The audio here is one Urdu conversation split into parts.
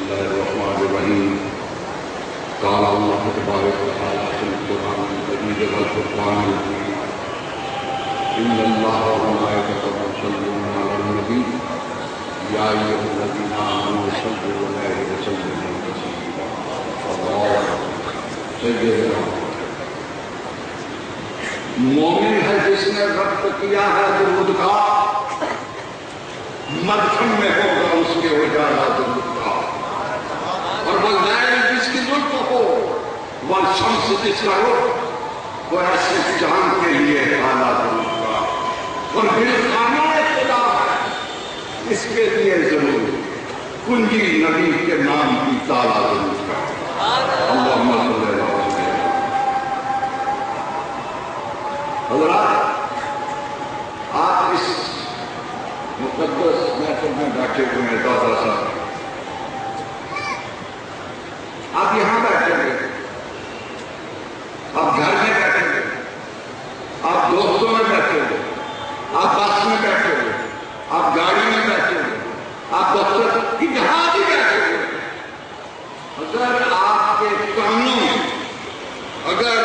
الله الرحمن الرحيم. قال الله تبارك وتعالى في القرآن المجيد والفرقان الحميد: إن الله وملائكته يصلون على النبي يا أيها الذين آمنوا صلوا عليه وسلموا تسليما. اللهم سيدنا مومن ہے جس نے ربط کیا ہے درود کا، مدفن میں ہوگا اس کے اجالا درود کا، اور وہ لائل جس کی لطف ہو، وہ شمس جس کا رخ، وہ ایسے چاند کے لیے اعلیٰ درود کا، اور پھر خانہ خدا ہے اس کے لیے ضرور کنجی نبی کے نام کی تالا درود کا۔ اللہم صلی اللہ علیہ وسلم۔ حضرات، آپ اس مقدس محفل میں بیٹھے ہوئے ہیں، دادا صاحب آپ یہاں بیٹھے ہوئے، آپ گھر میں بیٹھے ہوئے، آپ دوستوں میں بیٹھے ہوئے، آپ بس میں بیٹھے ہوئے، آپ گاڑی میں بیٹھے ہوئے، آپ دفتر کی جہاں بھی بیٹھے ہوئے، اگر آپ کے کانوں میں، اگر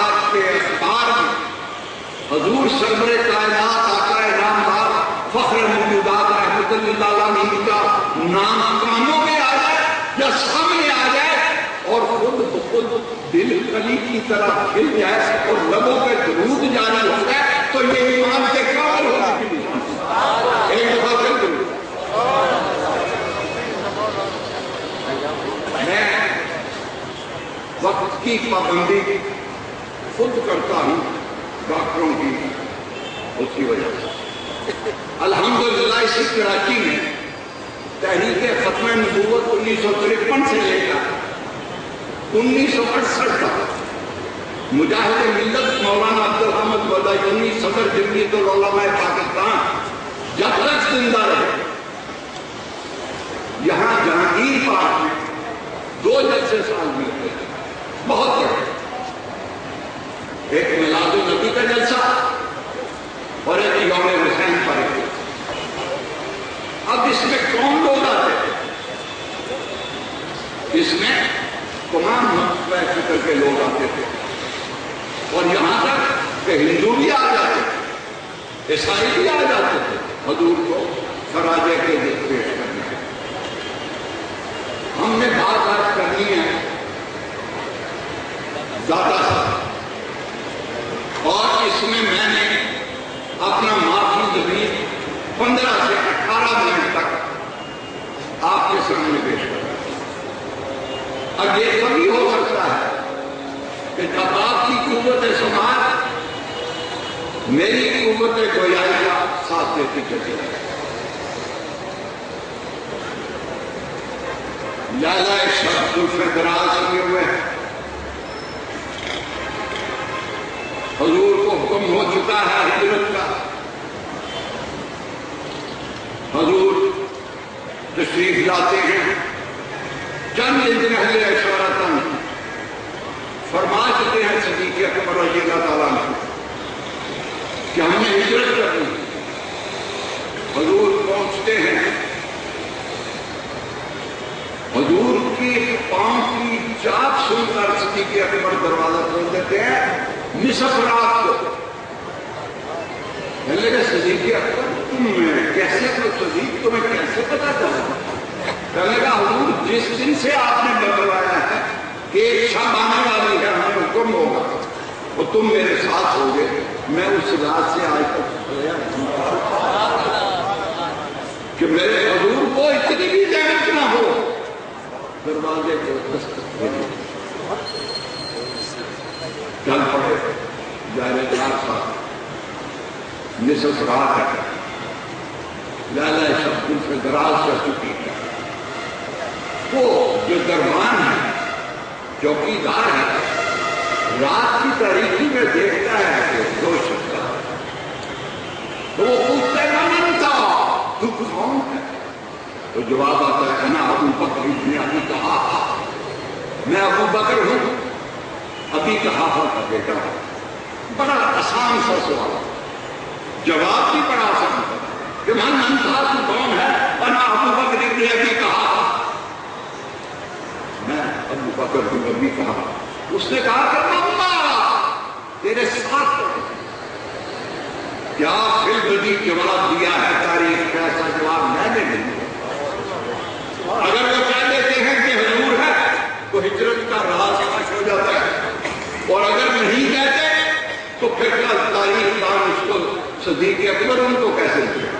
آپ کے اخبار میں حضور سرور کائنات آقا نامدار فخر موجودات رحمت اللہ علیہ کا نام کانوں میں آ جائے یا سامنے آ جائے اور خود بخود دل کلی کی طرح کھل جائے اور لبوں پہ درود جاری ہو جائے تو یہ ایمان کے کامل ہونے کی نشانی ہے۔ ایک دفعہ پھر درود۔ میں وقت کی پابندی خود کرتا ہوں ڈاکٹروں کی، اس کی وجہ سے الحمدللہ اس کراچی میں تحریک ختم نبوت 1953 سے لے کر 1968 تک مجاہد ملت مولانا عبدالحمد بادیونی صدر جمعیت العلماء پاکستان جب تک زندہ رہے، یہاں جہانگیر پارک میں 2 جلسے سال میں ہوتے ہیں، بہت بڑے، ایک میلاد النبی کا جلسہ اور ایک یوم حسین پر ایک۔ اب اس میں کون لوگ آتے ہیں؟ اس میں تمام مذہب فکر کے لوگ آتے تھے، اور یہاں تک کہ ہندو بھی آ جاتے تھے، عیسائی بھی آ جاتے تھے حضور کو خراجے کے پیش کرنے کے۔ ہم نے بات کرنی ہے دادا صاحب، اور اس میں میں نے اپنا معافی زمین 15 سے 18 منٹ تک آپ کے سامنے پیش کرتا ہوں۔ اب یہ کبھی ہو سکتا ہے کہ جب آپ کی قوت سماعت میری قوت گویائی کا ساتھ دیتی چلی جائے۔ لہذا ایک شخص دوسرے دراز کیے ہوئے ہیں، حضور کو حکم ہو چکا ہے ہجرت کا، حضور تشریف لاتے ہیں، چند دن اہل اشارتاً فرما چکے ہیں صدیق اکبر رضی اللہ تعالیٰ عنہ کہ ہم نے ہجرت کرنی ہے۔ حضور پہنچتے ہیں، حضور کی پاؤں کی چاپ سن کر صدیق اکبر دروازہ کھول دیتے ہیں نصف رات کو۔ کہنے لگے صدیق اکبر تم کیسے تو صدیق تمہیں کیسے پتا چلا؟ کہنے لگا حضور جس دن سے آپ نے بتلایا ہے کہ ایک شب آنے والی ہے، ہمیں حکم ہوگا اور تم میرے ساتھ ہوگے، میں اس رات سے آج تک کہ میرے حضور کو اتنی بھی زحمت نہ ہو دروازے کو دستک دے۔ چل پڑے جائے صاحب، نصف رات ہے، لالا شب دل سے دراز کر چکی ہے۔ وہ جو دربان ہے، چوکیدار ہے، رات کی تاریکی میں دیکھتا ہے کہ 2 شخص ہے، تو وہ پوچھتا ہے من تھا، تو کون ہے؟ تو جواب آتا ہے انا ابو بکر ابن ابی قحافہ، میں ابو بکر ہوں، ابی قحافہ کا بیٹا ہوں۔ بڑا آسان سا سوال، جواب بھی بڑا آسان ہے کہ من تھا، تو کون ہے؟ انا ابو بکر ابن ابی قحافہ۔ بکر کو نبی کہا، اس نے کہا کہ مما تیرے ساتھ کیا فی البدی جواب دیا ہے تاریخ کا، ایسا جواب میں نے نہیں دیا۔ اگر وہ کہہ دیتے ہیں کہ حضور ہے تو ہجرت کا راز فاش ہو جاتا ہے، اور اگر نہیں کہتے تو پھر کل تاریخ دان اس کو صدیق اکبر ان کو کیسے دیا؟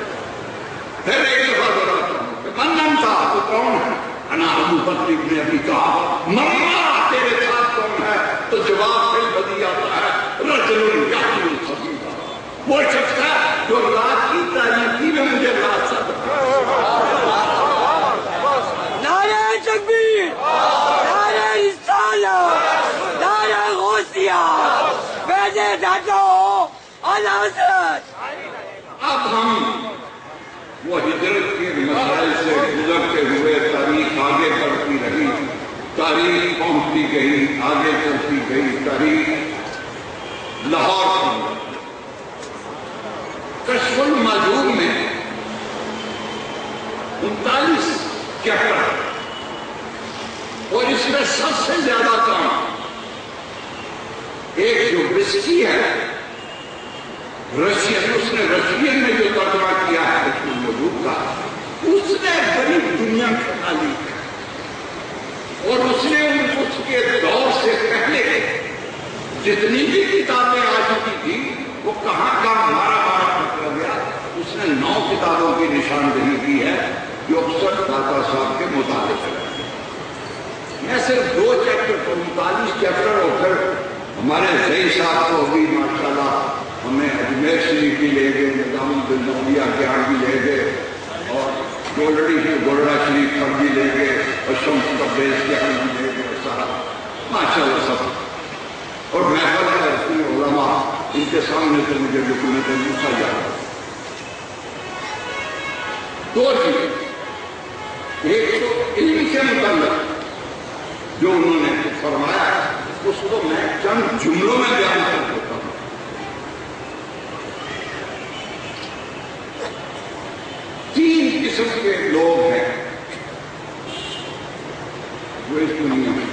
پھر ایک دفعہ دوہراتا ہوں کہ من تھا تو کون ہے؟ انا ابو بکر ابن ابی کہا مما تیرے ساتھ کون ہے؟ تو جواب پھر بدی آتا ہے رجل یحمل صدیقہ، وہ شخص ہے جو رات کی تاریخی میں مجھے رات سا نعرہ تکبیر، نعرہ رسالت، نعرہ غوثیہ، بیدے ڈھاٹو اعلیٰ حضرت۔ اب ہم وہ ہجرت کے مسائل سے گزرتے ہوئے تاریخ آگے بڑھتی رہی، تاریخ پہنچتی گئی، آگے چلتی گئی، تاریخ لاہور پہنچ۔ کشف المحجوب میں 39 چیپٹر، اور اس میں سب سے زیادہ کام ایک جو بسکی ہے رشین، اس نے رشین میں جو ترجمہ کیا ہے کشف المحجوب کا، اس نے بڑی دنیا کھٹا لی، اور اس نے اس کے دور سے پہلے جتنی بھی کتابیں آ چکی تھی وہ کہاں کہاں مارا پکڑا گیا۔ اس نے 9 کتابوں کی نشاندہی کی ہے جو اکثر داتا صاحب کے مطابق ہے۔ میں صرف 2 چیپٹر 39 چیپٹر، اور پھر ہمارے زئی صاحب کو بھی ماشاءاللہ ہمیں اجمیر شریف بھی لے گئے، نظام الدین گیان بھی لے گئے، اور گولڑی سے گولڑا شریف پر بھی لے گئے، اور شمس تبریز کے ہم بھی لے گئے، سارا ماشاءاللہ سب۔ اور محفل ہے اپنے علماء، ان کے سامنے سے مجھے حکومت موسیٰ یاد ہے۔ 2 چیزیں، ایک تو علم سے متعلق جو انہوں نے فرمایا اس کو میں چند جملوں میں بیان کر دیتا ہوں۔ 3 قسم کے لوگ ہیں جو اس دنیا میں،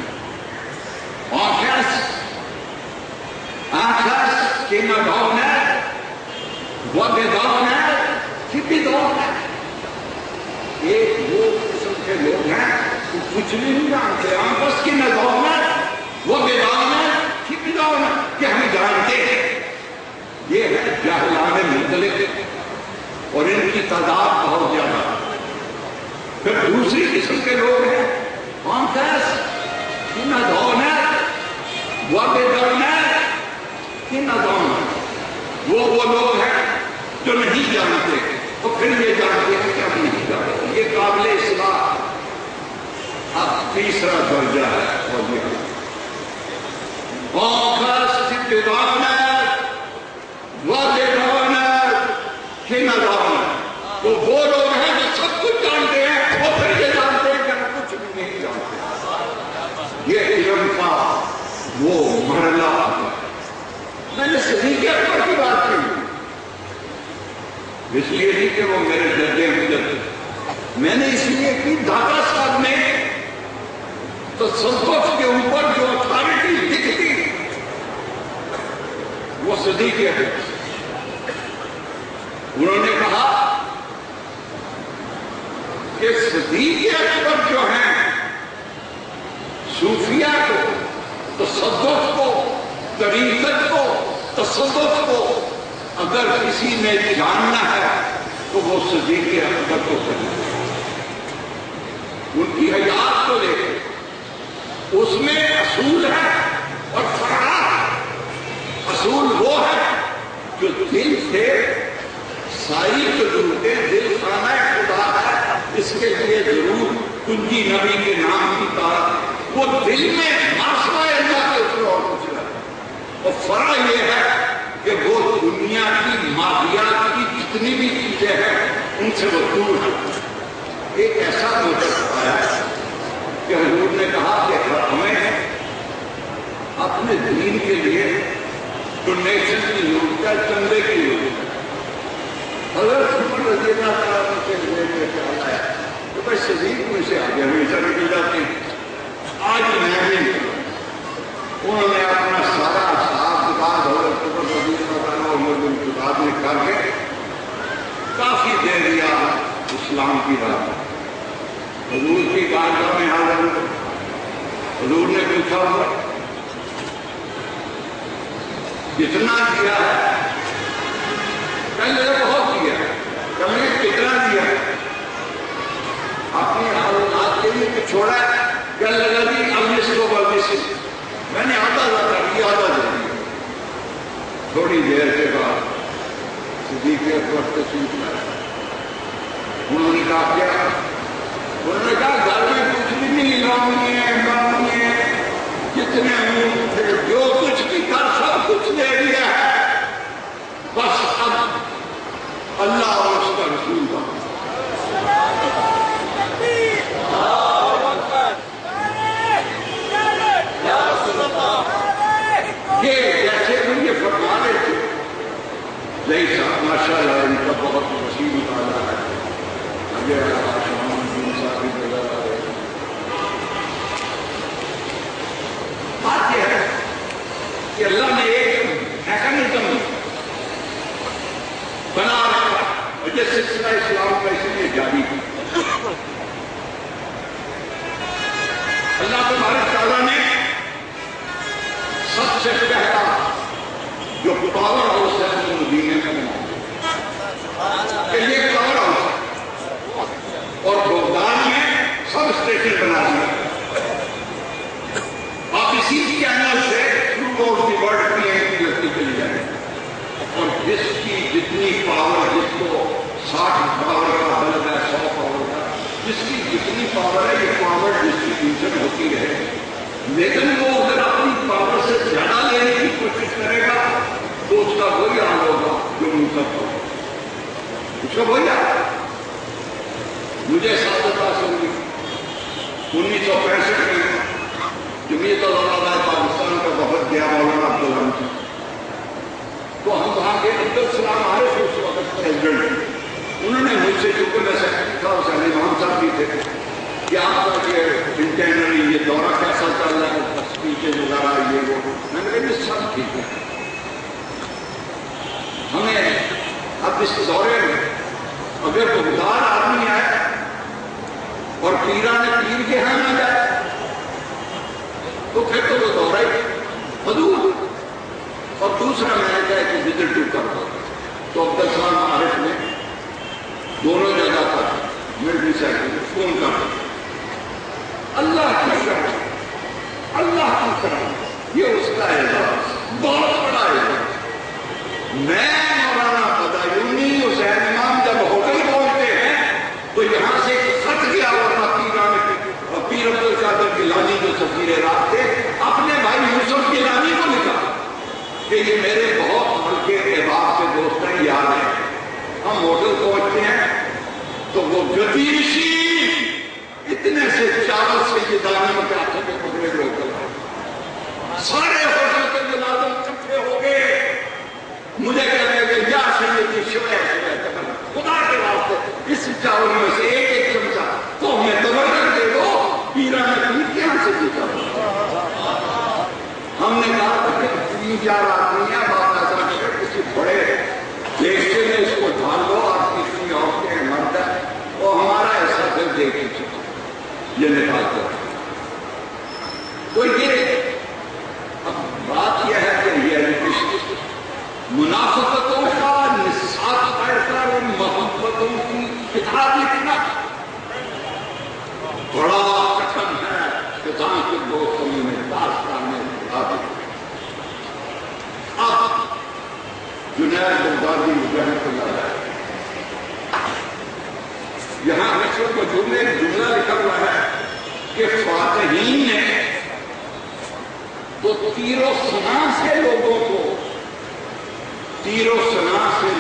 آنکھس کے نہ دونت و بے دونت کی بھی دونت۔ ایک وہ قسم کے لوگ ہیں جو کچھ نہیں جانتے، آنکھس کی نہ دونت و بے دونت کی بھی دونت، کہ ہم جانتے ہیں۔ یہ ہے جاہلان مطلق، اور ان کی تعداد بہت زیادہ۔ پھر دوسری قسم کے لوگ ہیں آنکھس کی نہ دونت و بے دونت کی نہ دونت، وہ لوگ ہیں جو نہیں جانتے تو پھر یہ جانتے ہیں کہ ہم نہیں جانتے۔ یہ قابل اصلاح اب تیسرا درجہ ہے، اور یہ آنکھس کی دونت و بے دونت کی نہ دونت، وہ لوگ ہیں جو سب کچھ جانتے ہیں اور پھر یہ جانتے ہیں کہ ہم کچھ بھی نہیں جانتے۔ یہ علم کا وہ مرحلہ آتا ہے۔ میں نے صدیق اکبر کی بات کی، اس لیے نہیں کہ وہ میرے درجے حجت، میں نے اس لیے کی داتا صاحب نے تصوف کے اوپر جو اتھارٹی دکھتی وہ صدیق اکبر۔ انہوں نے کہا کہ صدیق اکبر جو ہیں صوفیہ کو، تصوف کو، طریقت کو، تصوف کو اگر کسی نے جاننا ہے تو وہ صدیق اکبر کو چاہیے۔ ان کی حیات کو لے کے اس میں اصول ہے اور فرع ہے۔ اصول وہ ہے جو دل سے ساری ضرورتیں، دل خانہ خدا ہے، اس کے لیے ضرور کنجی نبی کے نام کی طرح وہ دل میں معاشرہ اللہ کے اوپر اور کچھ ہے۔ اور فرع یہ ہے کہ وہ دنیا کی مادیات کی جتنی بھی چیزیں ہیں ان سے وہ دور ہے۔ ایک ایسا موقع آیا کہ حضور نے کہا کہ ہمیں اپنے دین کے لیے ڈونیشن کی ضرورت ہے، چندے کی ضرورت ہے۔ حضرت عمر رضی اللہ تعالیٰ سے لے کے خیال آیا کہ بھائی صدیق میں سے آگے ہمیشہ نکل جاتے ہیں، آج میں نے آدمی کر کے کافی دے دیا اسلام کی راہ. حضور کی بارگاہ میں حاضر ہو. حضور نے پوچھا ہوگا کتنا دیا ہے؟ پہلے بہت دیا. کبھی کتنا دیا؟ اپنی حالات کے لیے تو چھوڑا ہے. کیا لگا جی اب اس کو واپس میں نے آدھا زیادہ دیا آدھا دے دیا. تھوڑی دیر کے بعد صدیق اکبر تشریف لائے. انہوں نے کہا کیا؟ انہوں نے کہا گھر میں کچھ بھی نہیں لانی ہے جتنے تھے جو کچھ بھی تھا سب کچھ دے دیا ہے. بس اب اللہ اور اس کا رسول کا یہ جیسے مجھے فرما رہے تھے نہیں صاحب ماشاء اللہ ان کا بہت وسیع مطالعہ ہے. بات یہ ہے کہ اللہ نے ایک میکانزم بنا رکھا مجھے سلسلہ اسلام کا اس لیے جاری کی. اللہ تبارک تعالیٰ نے سب سے پہلا جو پاور ہاؤس ہے وہ مدینے میں بنا کہ یہ پاور ہاؤس اور بغداد میں سب اسٹیشن بنا دیا. آپ اسی چینل سے تھرو آؤٹ دی ورلڈ کی لگتی چلی جائیں اور جس کی جتنی پاور جس کو 60 پاور کا بلب ہے 100 پاور کا جس کی جتنی پاور ہے یہ پاور ڈسٹریبیوشن ہوتی رہے. لیکن وہ اگر اپنی پاور سے زیادہ لینے کی کوشش کرے گا تو اس کا وہی حال ہوگا جو منتخب ہوگا. اس کا وہی حال. مجھے سابقہ سنگی 1965 میں جمعیت علماء پاکستان کا وفد گیا مولانا عبدالحمید سے. تو ہم وہاں کے عبدالسلام عارف اس وقت پریزیڈنٹ تھے. انہوں نے مجھ سے چونکہ میں سیکرٹری تھا اور سہل امام صاحب بھی تھے کہ آپ کا یہ انٹرنلی یہ دورہ کیسا چل رہا ہے اسپیچز وغیرہ یہ وہ. میں نے کہا سب ٹھیک ہے. ہمیں اب اس دورے میں اگر بغداد آدمی آئے اور پیران پیر کے ہاں نہ جائے تو پھر تو وہ دورہ ہی حضور. اور دوسرا میں نے کہا کہ وزٹ ٹو کر دو. تو عبدالسلام عارف نے دونوں جگہ پر ملٹری سیکٹر فون کر دیا. اللہ کی کرم اللہ کی کرم یہ اس کا اعزاز بہت بڑا اعزاز. میں مولانا بدایونی حسین امام جب ہوٹل پہنچتے ہیں تو یہاں سے ایک خط گیا ورنہ پیر عبدالقادر گیلانی جو سفیر رات تھے اپنے بھائی یوسف گیلانی کو لکھا کہ یہ میرے بہت ہلکے احباب سے دوست ہیں یاد ہیں. ہم ہوٹل پہنچتے ہیں تو وہ گدیشی اتنے سے 40 سے یہ دانوں کے ہاتھوں کے پکڑے ہوئے سارے ہوٹل کے ملازم اکٹھے ہو گئے. مجھے کہنے لگے یا سیدی شوئے خدا کے واسطے اس چاول میں سے ایک چمچہ تو ہمیں تبرک دے دو. پیران پیر کے یہاں سے جیتا. ہم نے کہا کہ 3-4 آدمی ہیں بات ایسا کرے کسی بڑے دیکھتے میں اس کو ڈھال دو. آپ کتنی عورتیں مرد ہے وہ ہمارا ایسا دل دیکھ چکا یہ نکال کر. تو یہ اب بات یہ ہے کہ یہ منافقتوں کا نصاب کر کر محبتوں کی کتاب لکھنا بڑا کٹن ہے. کسان کے دوستوں میں داستان میں اب جنید بغدادی رحمۃ اللہ علیہ یہاں نشر کو جملے جملہ لکھا ہوا ہے کہ فاتحین نے تو تیر و سنا سے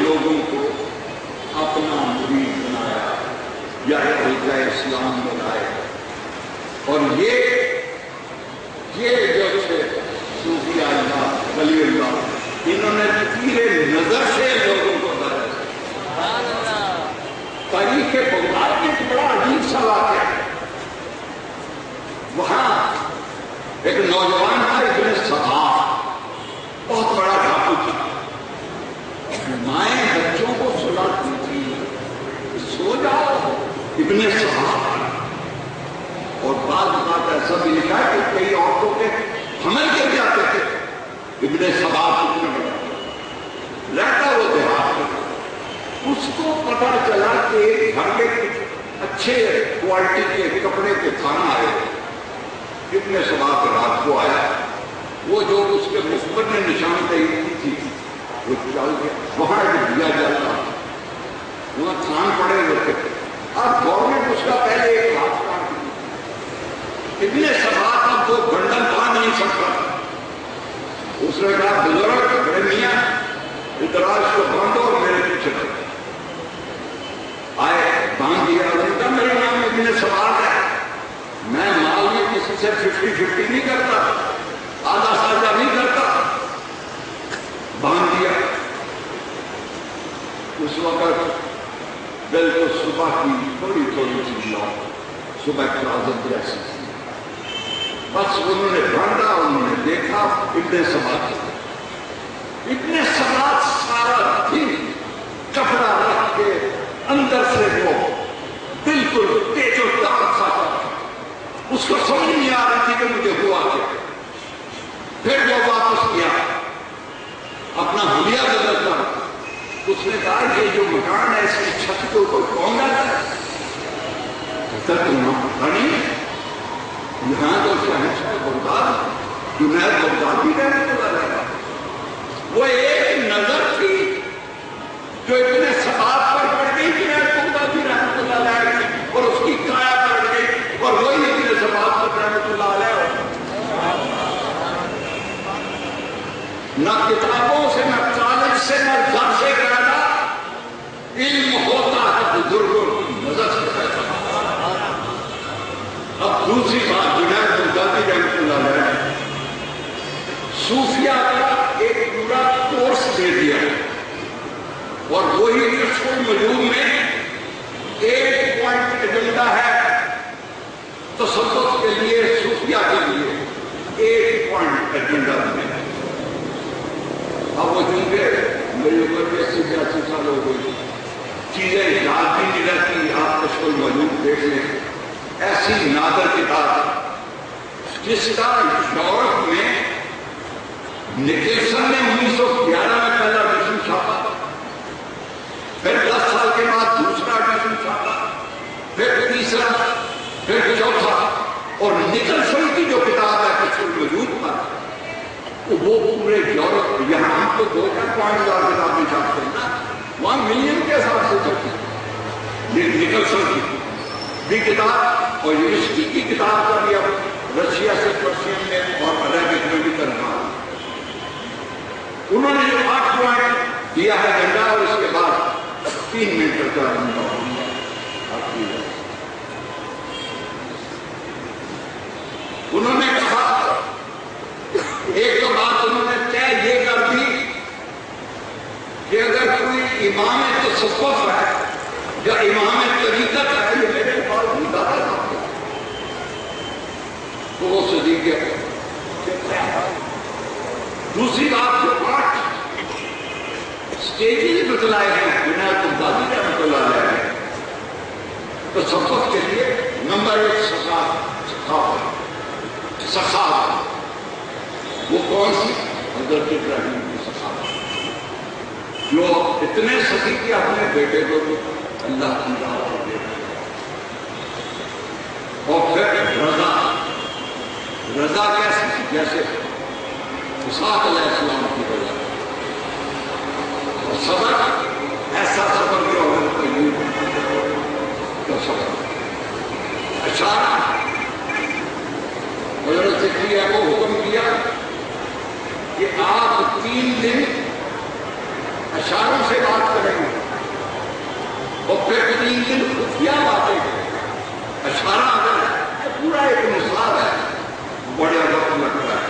لوگوں کو اپنا مرید بنایا یا طریقہ اسلام بنایا. اور یہ جو صوفی اللہ ولی اللہ انہوں نے تیر نظر سے لوگوں کو ڈالا. تاریخ بغداد میں ایک بڑا عجیب سا واقعہ ہے. وہاں ایک نوجوان تھا ابن صفا بہت بڑا ڈاکو تھا. مائیں بچوں کو سلاتی تھی سو جاؤ ابن صحاب. اور بعض بات ایسا بھی لکھا ہے کہ کئی عورتوں کے حمل کر جاتے تھے. ابن صحاب رہتا وہ دیہات میں. اس کو پتا چلا کہ گھر میں اچھے کوالٹی کے کپڑے کے کھانا آئے. ابن صحاب رات کو آیا. وہ جو اس کے مخبر نے نشاندہی کی تھی وہ چل گیا. وہاں دیا جاتا وہاں کھان پڑے ہوتے. اب گورنمنٹ اس کا پہلے ایک ہاتھ کاٹ دیا. ابن صحاب اب وہ گنڈن باندھ نہیں سکتا. اس نے کہا بزرگ بڑے میاں ادراج کو باندھو اور میرے پیچھے چلو. آئے باندھ دیا. ان کا میرا نام ابن صحاب ہے. میں مال میں کسی سے 50-50 نہیں کرتا, آدھا سادہ نہیں کرتا. باندھ دیا. اس وقت بالکل صبح کی تھوڑی سی لو صبح کی عادت جیسی تھی. بس انہوں نے باندھا. انہوں نے دیکھا ابن صحاب. ابن صحاب سارا دن کپڑا رکھ کے اندر سے وہ بالکل تیز و تاب کھاتا. اس کو سمجھ نہیں آ رہی تھی کہ مجھے ہوا کیا. پھر وہ واپس کیا اپنا حلیہ بدلتا. اس نے کہا یہ جو مکان ہے اس کی چھت کے اوپر کون رہتا ہے؟ کہتا تمہیں پتہ نہیں یہاں تو شہنشاہ بغداد جنید بغدادی رہنے کو لگا. وہ ایک نظر تھی جو ابن صحاب پر پڑ گئی جنید بغدادی رحمۃ اللہ علیہ اور اس کی کایا پڑ گئی اور وہی ابن صحاب پر رحمۃ اللہ علیہ. نہ کتابوں سے نہ کالج سے نہ گھر سے گرانا. علم ہوتا ہے بزرگوں کی نظر سے پیدا. اب دوسری بات جنید بغدادی رحمۃ اللہ علیہ صوفیہ کا ایک پورا کورس دے دیا اور وہی کشف المجون میں 1 پوائنٹ ایجنڈا ہے تصوف کے لیے. صوفیہ کے لیے 1 پوائنٹ ایجنڈا دیا. اب وہ چونکہ میری عمر 80-82 سال ہو گئی, چیزیں یاد بھی نہیں رہتی. آپ کشف المجون دیکھ لیں. ایسی نادر کتاب جس کا یورپ میں نکلسن نے 1911 میں پہلا ایڈیشن چھاپا, پھر 10 سال کے بعد دوسرا ایڈیشن چھاپا, پھر تیسرا, پھر چوتھا. اور نکلسن کی جو کتاب ہے کشف المجون پر وہ پورے یورپ, یہاں ہم تو 2-4 پوائنٹ کتابیں چھاپتے ہیں نا, وہاں ملین کے حساب سے چلتی. نکلسن کی بھی کتاب اور یونیورسٹی کی کتاب کا بھی اب رشیا سے پرشین میں اور عربک میں بھی ترجمہ. انہوں نے جو 8 پوائنٹ دیا ہے ایجنڈا اور اس کے بعد 3 منٹ کا انہوں نے کہا. ایک تو بات انہوں نے طے یہ کر دی کہ اگر کوئی امام تصوف ہے یا امام طریقت ہے یہ میرے پاس زیادہ تھا تو وہ صدیق ہے. دوسری بات جو 8 سٹیجز بتلائے ہیں جنید بغدادی رحمۃ اللہ علیہ تصوف کے لیے. نمبر 1 سخاوت. وہ کون سی؟ حضرت ابراہیم کی سخاوت جو اتنے سخی کہ اپنے بیٹے کو اللہ کی راہ پر دے. اور پھر رضا. رضا کیسے؟ جیسے اسحاق علیہ السلام کی رضا. اور صبر ایسا صبر جو حضرت ایوب کا صبر. اشارہ حضرت زکریا کو حکم کیا کہ آپ 3 دن اشاروں سے بات کریں گے اور پھر 3 دن خفیہ باتیں کریں. اشارہ اگر پورا ایک مثال ہے بڑے وقت لگتا ہے.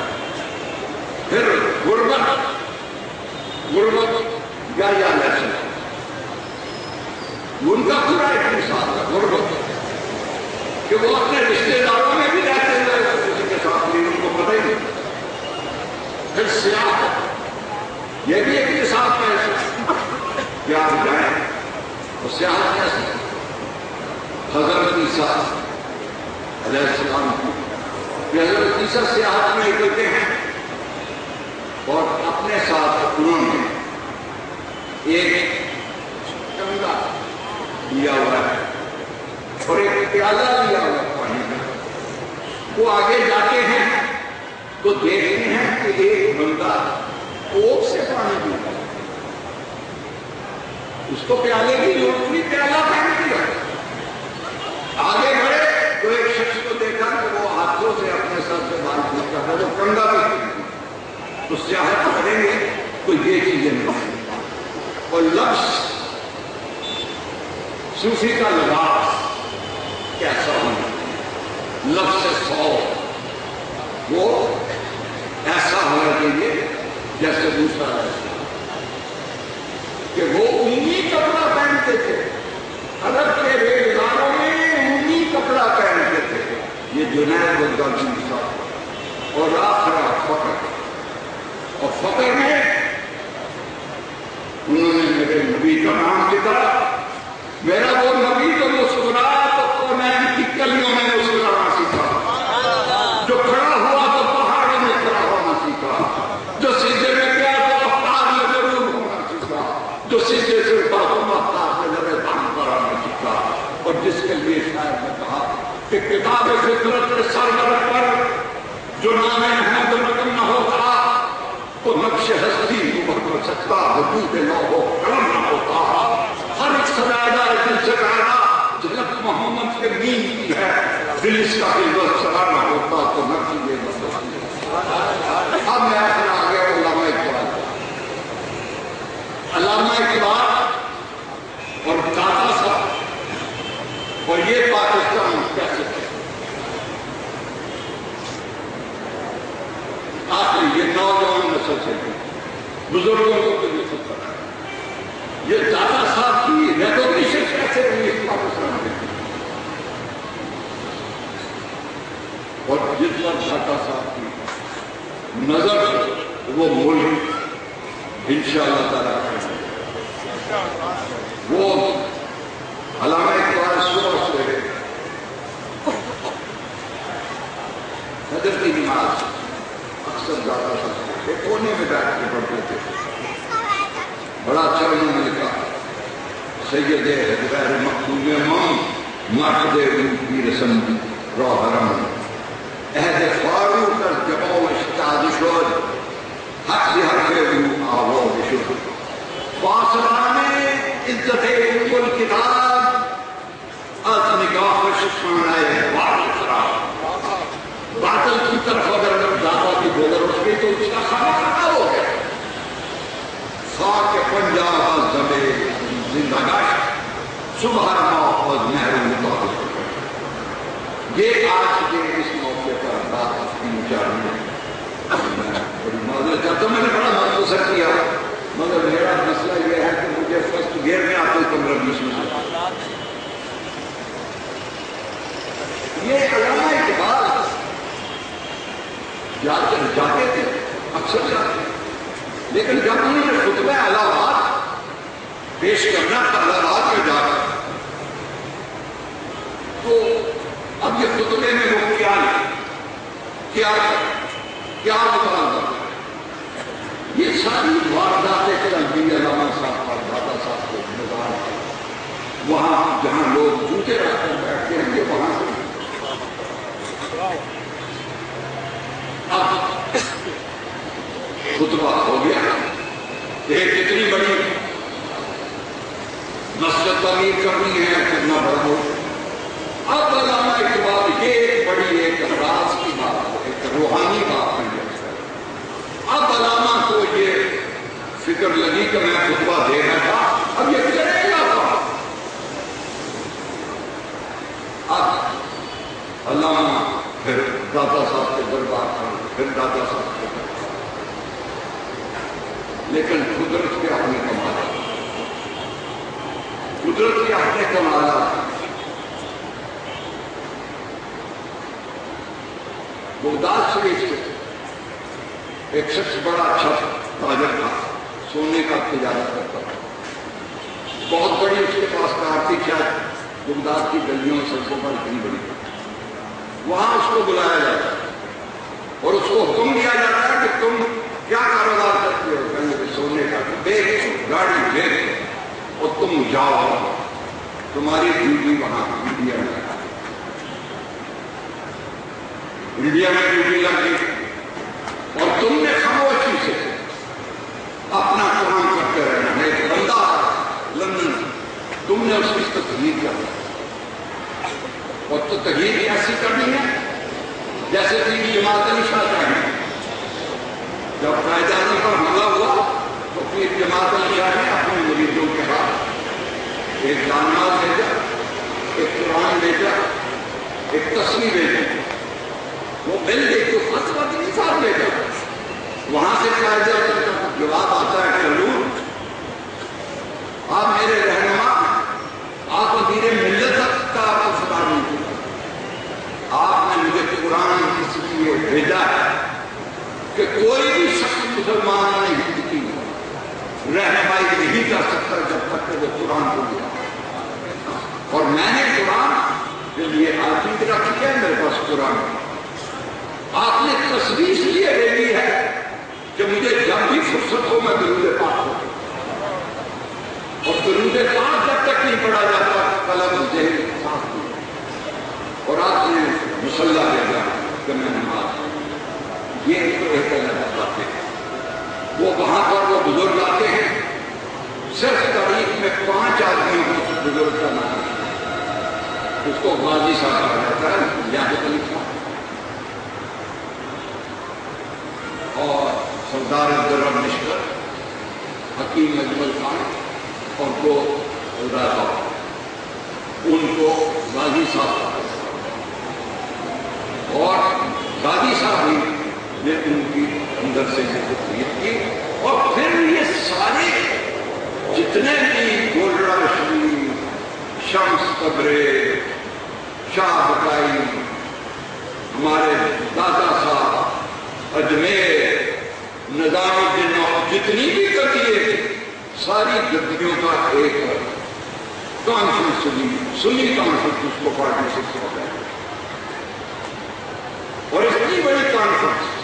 پھر غربت یا لیسن ان کا پورا ایک مثال ہے. غربت کہ وہ اپنے رشتے داروں میں بھی رہتے ہوئے کسی کے ساتھ نہیں, ان کو پتہ ہی نہیں. پھر سیاحت یہ بھی ایک مثال ہے. کیا ہو جائے اور سیاحت کیسے؟ حضرت عیسیٰ علیہ السلام کی حضرت عیسیٰ سیاحت میں نکلتے ہیں اور اپنے ساتھ انہوں نے ایک کنگا لیا ہوا ہے اور ایک پیالہ لیا ہوا پانی کا. وہ آگے جاتے ہیں تو دیکھتے ہیں کہ ایک بندہ کوپ سے پانی پیتا ہے. اس کو پیالے کی ضرورت نہیں، پیالہ پانی پیا. آگے بڑھے تو ایک شخص کو دیکھا کہ وہ ہاتھوں سے اپنے سر سے پانی پیتا ہے، وہ کنگا بھی پیتا. تو سیاحت کریں گے تو یہ چیزیں نہیں. اور لفظ صوفی کا لباس کیسا ہونا، لفظ سو وہ ایسا ہونا چاہیے جیسے دوسرا ہے کہ وہ اونی کپڑا پہنتے تھے. عرب کے ریلداروں میں اونی کپڑا پہنتے تھے. یہ جنید الدین صاحب اور آخرا فقر، اور فقر میں انہوں نے میرے نبی کا نام لکھا. میرا وہ نبی تو مسکرایا تو کونین کی کلیوں میں مسکرانا سیکھا. جو کھڑا ہوا تو پہاڑوں میں کھڑا ہونا سیکھا. جو سیدھے میں گیا تو افطار میں ضرور ہونا سیکھا. جو سیدھے سے اٹھا تو افطار میں ضرور دان کرانا سیکھا. اور جس کے لیے شاید نے کہا کہ کتاب فطرت کے سرور پر جو نام احمد رقم نہ ہوتا تو نقش ہستی اوپر کر سکتا، وجود نہ ہو کرم نہ ہوتا. ہر ایک سجادہ دل سے کہنا جھلک محمد کے نیند کی ہے، دل اس کا دل سرا نہ ہوتا تو نقش یہ مطلب. اب میں آخر آگے علامہ اقبال، علامہ اقبال اور داتا صاحب اور یہ پاکستان کیسے تھے. آخر یہ نوجوان نسل سے بزرگوں کو بھی نہیں پتا ہے. یہ دادا صاحب کی ریکوگنیشن کیسے ہوئی اس پاکستان میں. اور جس وقت دادا صاحب کی نظر وہ ملک انشاءاللہ تعالیٰ وہ علامہ اقبال صبح سویرے حضرت کی نماز اکثر دادا صاحب ایک کونے میں بیٹھ کے پڑھتے تھے. بڑا اچھا انہوں نے لکھا سید غیر مقبول امام مرد کی رسم رو حرم عہد فاروق از جبال اشتاد شد حق ہر کے آواز شد پاسبان عزت ام الکتاب از نگاہ ششمانہ باطل خراب. باطل کی طرف اگر دادا کی گزر اٹھ گئی تو اس کا کھانا کھانا ہو گیا. خاک پنجاب زمے زندگاہ صبح اور محروم طور. یہ آج کے اس موقع پر بات کی مچاری ہے. بڑی معذرت چاہتا ہوں، میں نے بڑا مختصر کیا مگر میرا مسئلہ یہ ہے کہ مجھے فرسٹ گیئر میں آپ کو 15-20 منٹ. یہ علامہ اقبال جاتے تھے اکثر جاتے، لیکن جب انہوں نے خطبہ الہات پیش کرنا تھا الہات میں جا کر تو اب یہ خطبے میں وہ کیا مطالبہ یہ ساری وارداتیں چلتی علامہ صاحب اور دادا صاحب کو نظام وہاں جہاں لوگ جوتے رکھ کر بیٹھتے ہیں یہ وہاں سے اب خطبہ ہو گیا. ایک اتنی بڑی مسجد تعمیر کرنی ہے کتنا بڑا ہو. اب علامہ اقبال یہ ایک بڑی ایک راز کی بات ہے، ایک روحانی بات ہے. اب علامہ کو یہ فکر لگی کہ میں خطبہ دے رہا تھا، اب یہ چلے گا تھا. اب علامہ پھر دادا صاحب کے دربار پر پھر دادا صاحب کے دربار. لیکن قدرت کے اپنے کمالا، قدرت کے اپنے کمالا. بغداد شریف سے ایک شخص بڑا اچھا تاجر تھا، سونے کا تجارت کرتا تھا. بہت بڑی اس کے پاس کار تھی، شاید بغداد کی گلیوں سڑکوں پر اتنی بڑی، وہاں اس کو بلایا جاتا ہے اور اس کو حکم دیا جاتا ہے کہ تم کیا کاروبار کرتے ہو؟ کہیں کہ سونے کا، بیچ گاڑی بیچ اور تم جاؤ، تمہاری ڈیوٹی وہاں انڈیا میں ڈیوٹی لگ گئی اور تم نے خاموشی سے اپنا کام کرتے رہنا ہے۔ ایک بندہ لندن، تم نے اس کی تقریر کیا اور تو تقریر ایسی کرنی ہے جیسے کہ جماعت علی شاہ چاہیں۔ جب قائد اعظم پر حملہ ہوا تو پھر جماعت علی شاہ نے اپنے مریدوں کے ہاتھ ایک جانماز بھیجا، ایک قرآن بھیجا، ایک تصویر بھیجی، وہ مل گئی تو فتویٰ کے ساتھ بھیجا۔ وہاں سے قائد اعظم کا جواب آتا ہے کہ حضور آپ میرے رہنما، آپ امیر ملت کا آپ خطاب نہیں کیا، آپ نے مجھے قرآن اس لیے بھیجا ہے کہ کوئی بھی شخص مسلمان نے ہند کی رہنمائی نہیں کر سکتا جب تک کہ وہ قرآن کو لیا، اور میں نے قرآن کے لیے آتی رکھی ہے، میرے پاس قرآن ہے۔ آپ نے تصویر اس لیے بھیجی ہے کہ مجھے جب بھی فرصت ہو میں درود پاک ہو، اور درود پاک جب تک نہیں پڑھا جاتا قلم ذہن صاف نہیں۔ اور آپ نے مصلی بھیجا کہ میں نماز، یہ تو ایک الگ بات ہے۔ وہ وہاں پر وہ بزرگ آتے ہیں، صرف تاریخ میں 5 آدمیوں کو بزرگ کا نام ہے، اس کو غازی صاحب کہا جاتا ہے، لیاقت علی خان اور سردار عبدالرحمن نشتر، حکیم اجمل خان اور کو راجا، ان کو غازی صاحب کہا جاتا ہے۔ اور غازی صاحب نے ان کی اندر سے تقریر کی، اور پھر یہ سارے جتنے بھی گولڑا شریف، شمس قبرے، شاہ بکائی، ہمارے دادا صاحب، اجمیر، نظام الدین، جتنی بھی گدیے ساری گدیوں کا ایک کانفرنس سنی کانفرنس اس کو پارٹی سے ہوتا ہے، اور اتنی بڑی کانفرنس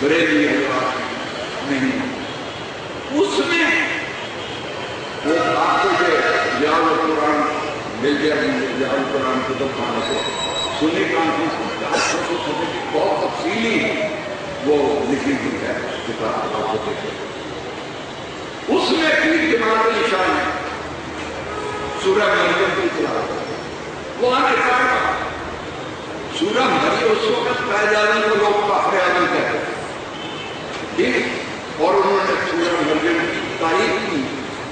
بریلی حضرات نہیں، اس میں وہ آپ کو جو ضیاء القرآن مل گیا، ضیاء القرآن کتب خانہ سے سنی کانفرنس بہت تفصیلی وہ لکھی ہوئی ہے کتاب، آپ کو دیکھیں اس میں بھی جماعت علی شاہ نے سورہ مریم کی تلاوت کی۔ وہاں نے کہا سورہ مریم اس وقت قائد اعظم کو لوگ کافر اعظم کہتے ہیں، ٹھیک، اور انہوں نے سورہ مریم کی تعریف کی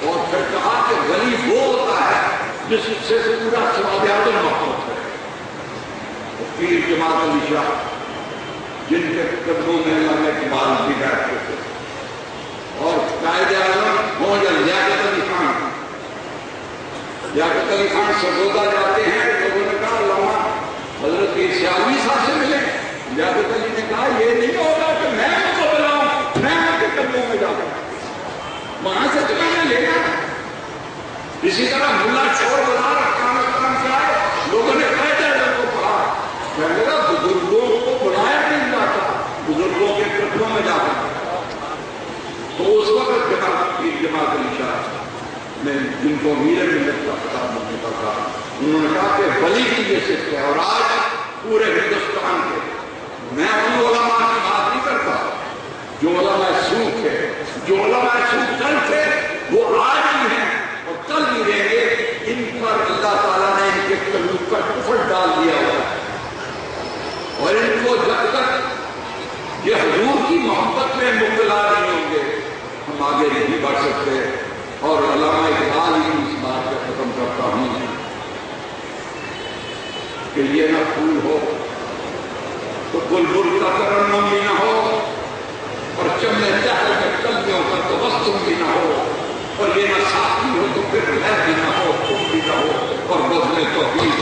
اور پھر کہا کہ ولی وہ ہوتا ہے جس سے پورا سواد اعظم محبت ہے۔ پیر جماعت علی شاہ جن کے قدموں میں اللہ نے اقبال بھی بیٹھتے تھے، اور قائد اعظم لیاقت علی خان، لیاقت علی خان سرگودا جاتے ہیں، لوگوں نے کہا علامہ حضرت سیالوی صاحب سے ملے، لیاقت علی نے کہا یہ نہیں ہوگا کہ میں ان کو بلاؤں، میں ان کے قدموں میں جاؤں، وہاں سے تو میں نے لینا۔ اسی طرح ملا چور بازار افغانستان سے آئے، لوگوں نے قائد اعظم کو کہا، کہنے لگا بزرگوں کو بلایا نہیں جاتا، بزرگوں کے قدموں میں جاتا۔ تو اس وقت جماعت علی شاہ نے جن کو امیر ملت کا خطاب ملتا تھا، انہوں نے کہا کہ ولی کی یہ صفت ہے، اور آج پورے ہندوستان کے میں ان علماء کی بات نہیں کرتا جو علماء سوق ہے، جو علماء سوق کل تھے وہ آج بھی ہیں اور کل بھی رہیں گے، ان پر اللہ تعالیٰ نے ان کے قلوب کا کفر ڈال دیا ہوا ہے، اور ان کو جب تک یہ حضور کی محبت میں مبتلا نہیں ہوں گے ہم آگے نہیں بڑھ سکتے۔ اور علامہ اقبال ہی اس بات کو ختم کرتا ہوں کہ یہ نہ پھول ہو تو بلبل کا ترنم بھی نہ ہو، اور چمے چہل کے کلیوں کا تبسم بھی نہ ہو، اور یہ نہ ساتھی ہو تو پھر لہر بھی نہ ہو، تم بھی نہ ہو، اور بزم توحید